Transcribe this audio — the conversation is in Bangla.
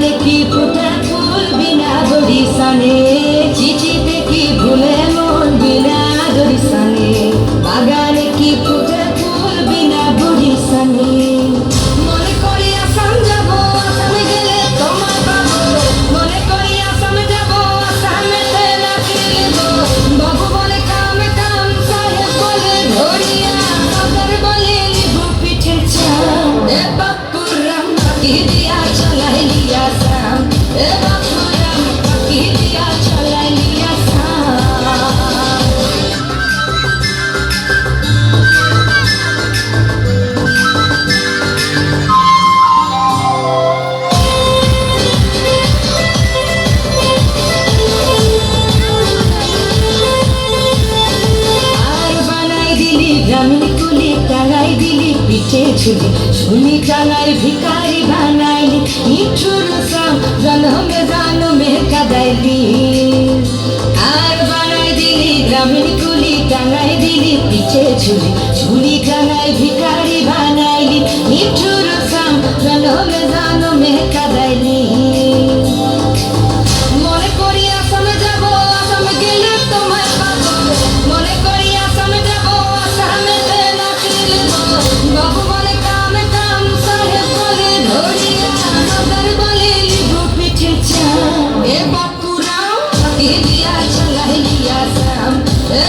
বাগানে কি ফুটে ফুল বিনা গরিসানে, চিঠিতে কি ভুলে মন বিনা গরিসানে, বাগানে কি ফুটে ফুল বিনা গরিসানে। মনে করি আসাম যাব, আসামে গেলে তোমায় পাবো, মনে করি আসাম যাব, আসামেতে নাকি নেব। বাবু বলে কাম কাম, সাহেব বলে ধরিয়া, কাদের বলে নিবু পিঠে চাম। এ বাপুরাম পাখি দিয়া চলাই লিয়া সাম, এ বাপুরাম পাখি দিয়া চলাই লিয়া সাম। আর বানাই দিলি গ্রামীণ কুলি, টাঙাই দিলি পিঠে ঝুলি, ঝুলি টাঙাই ভিখারি বানাইলি, নিঠুর সাম জনমে জনমে কাদাইলি। আর বানাই দিলি গ্রামীণ কুলি, টাঙাই দিলি পিঠে ঝুলি, ঝুলি টাঙাই ভিখারি বানাইলি, নিঠুর সাম জনমে জনমে কাদাইলি। মনে করি আসামে যাব, আসামে গেলে তোমায় পাবো, মনে করি আসামে যাব, আসামেতে নাকি নেব। বাবু বলে কাম কাম, সাহেব বলে ধরিয়া, কাদের বলে নিবু পিঠে চাম। এ বাপুরাম পাখি দিয়া চলাই লিয়া সাম, এ